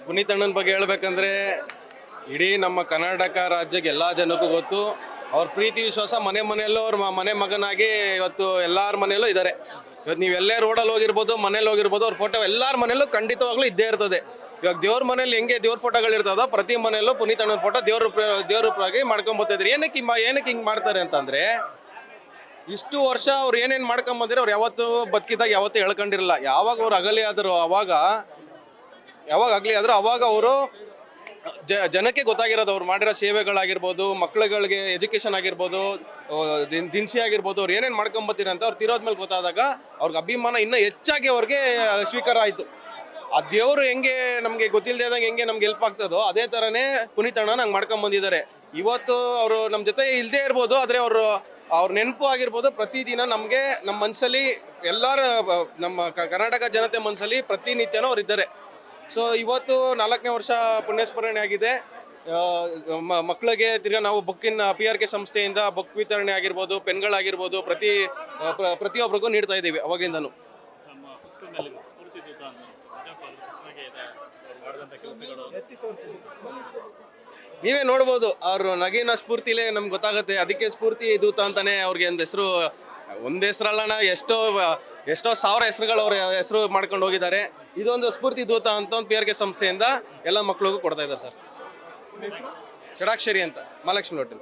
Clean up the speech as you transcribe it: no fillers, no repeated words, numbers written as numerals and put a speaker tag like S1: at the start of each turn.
S1: ಪುನೀತ್ ಅಣ್ಣನ ಬಗ್ಗೆ ಹೇಳ್ಬೇಕಂದ್ರೆ ಇಡೀ ನಮ್ಮ ಕರ್ನಾಟಕ ರಾಜ್ಯಕ್ಕೆ ಎಲ್ಲ ಜನಕ್ಕೂ ಗೊತ್ತು. ಅವ್ರ ಪ್ರೀತಿ ವಿಶ್ವಾಸ ಮನೆ ಮನೆಯಲ್ಲೂ ಅವ್ರ ಮನೆ ಮಗನಾಗಿ ಇವತ್ತು ಎಲ್ಲರ ಮನೆಯಲ್ಲೂ ಇದ್ದಾರೆ. ಇವತ್ತು ನೀವು ಎಲ್ಲೇ ರೋಡಲ್ಲಿ ಹೋಗಿರ್ಬೋದು, ಮನೇಲಿ ಹೋಗಿರ್ಬೋದು, ಅವ್ರ ಫೋಟೋ ಎಲ್ಲರ ಮನೆಯಲ್ಲೂ ಖಂಡಿತವಾಗ್ಲೂ ಇದ್ದೇ ಇರ್ತದೆ. ಇವಾಗ ದೇವ್ರ ಮನೇಲಿ ಹೆಂಗೆ ದೇವ್ರ ಫೋಟೋಗಳು ಇರ್ತದೋ ಪ್ರತಿ ಮನೆಯಲ್ಲೂ ಪುನೀತ್ ಅಣ್ಣನ ಫೋಟೋ ದೇವ್ರ ರೂಪವಾಗಿ ಮಾಡ್ಕೊಂಬತ್ತಿದ್ರು. ಏನಕ್ಕೆ ಹಿಂಗೆ ಮಾಡ್ತಾರೆ ಅಂತಂದರೆ, ಇಷ್ಟು ವರ್ಷ ಅವ್ರು ಏನೇನು ಮಾಡ್ಕೊಂಬಂದಿರೋ ಅವ್ರು ಯಾವತ್ತೂ ಬದುಕಿದಾಗ ಯಾವತ್ತೂ ಹೇಳ್ಕೊಂಡಿರಲ್ಲ. ಯಾವಾಗ ಅವ್ರು ಅಗಲಿ ಆದರೂ ಅವಾಗ ಅವರು ಜನಕ್ಕೆ ಗೊತ್ತಾಗಿರೋದು ಅವ್ರು ಮಾಡಿರೋ ಸೇವೆಗಳಾಗಿರ್ಬೋದು, ಮಕ್ಳುಗಳಿಗೆ ಎಜುಕೇಷನ್ ಆಗಿರ್ಬೋದು, ದಿನಸಿ ಆಗಿರ್ಬೋದು, ಅವ್ರು ಏನೇನು ಮಾಡ್ಕೊಂಬತ್ತೀರ ಅಂತ ಅವ್ರು ತಿರೋದ್ಮೇಲೆ ಗೊತ್ತಾದಾಗ ಅವ್ರಿಗೆ ಅಭಿಮಾನ ಇನ್ನೂ ಹೆಚ್ಚಾಗಿ ಅವ್ರಿಗೆ ಸ್ವೀಕಾರ ಆಯಿತು. ಆ ದೇವರು ಹೆಂಗೆ ನಮಗೆ ಗೊತ್ತಿಲ್ಲದೆ ಹೆಂಗೆ ನಮ್ಗೆ ಹೆಲ್ಪ್ ಆಗ್ತದೋ ಅದೇ ಥರನೇ ಪುನೀತ್ ಅಣ್ಣ ನಂಗೆ ಮಾಡ್ಕೊಂಬಂದಿದ್ದಾರೆ. ಇವತ್ತು ಅವರು ನಮ್ಮ ಜೊತೆ ಇಲ್ಲದೇ ಇರ್ಬೋದು, ಆದರೆ ಅವ್ರ ನೆನಪು ಆಗಿರ್ಬೋದು ಪ್ರತಿದಿನ ನಮಗೆ ನಮ್ಮ ಮನಸ್ಸಲ್ಲಿ ಎಲ್ಲರ ನಮ್ಮ ಕರ್ನಾಟಕ ಜನತೆ ಮನಸ್ಸಲ್ಲಿ ಪ್ರತಿನಿತ್ಯನೂ ಅವ್ರು ಇದ್ದಾರೆ. ಸೊ ಇವತ್ತು 4ನೇ ವರ್ಷ ಪುಣ್ಯಸ್ಮರಣೆ ಆಗಿದೆ. ಮಕ್ಕಳಿಗೆ ತಿರ್ಗಾ ನಾವು ಬುಕ್ಕಿನ PRK ಸಂಸ್ಥೆಯಿಂದ ಬುಕ್ ವಿತರಣೆ ಆಗಿರ್ಬೋದು, ಪೆನ್ಗಳಾಗಿರ್ಬೋದು ಪ್ರತಿಯೊಬ್ಬರಿಗೂ ನೀಡ್ತಾ ಇದ್ದೀವಿ ಅವಾಗಿಂದನೂ. ನೀವೇ ನೋಡ್ಬೋದು, ಅವ್ರ ನಗಿನ ಸ್ಫೂರ್ತಿಲೇ ನಮ್ಗೆ ಗೊತ್ತಾಗುತ್ತೆ. ಅದಕ್ಕೆ ಸ್ಫೂರ್ತಿ ದೂತ ಅಂತಾನೆ ಅವ್ರಿಗೆ ಒಂದು ಹೆಸರಲ್ಲಣ ಎಷ್ಟೋ ಸಾವಿರ ಹೆಸರುಗಳು ಅವ್ರ ಹೆಸರು ಮಾಡ್ಕೊಂಡು ಹೋಗಿದ್ದಾರೆ. ಇದೊಂದು ಸ್ಫೂರ್ತಿ ದೂತ ಅಂತ ಒಂದು PRK ಸಂಸ್ಥೆಯಿಂದ ಎಲ್ಲ ಮಕ್ಕಳಿಗೂ ಕೊಡ್ತಾ ಇದ್ದಾರೆ ಸರ್. ಷಡಾಕ್ಷರಿ ಅಂತ, ಮಹಾಲಕ್ಷ್ಮಿ ಹೋಟೆಲ್.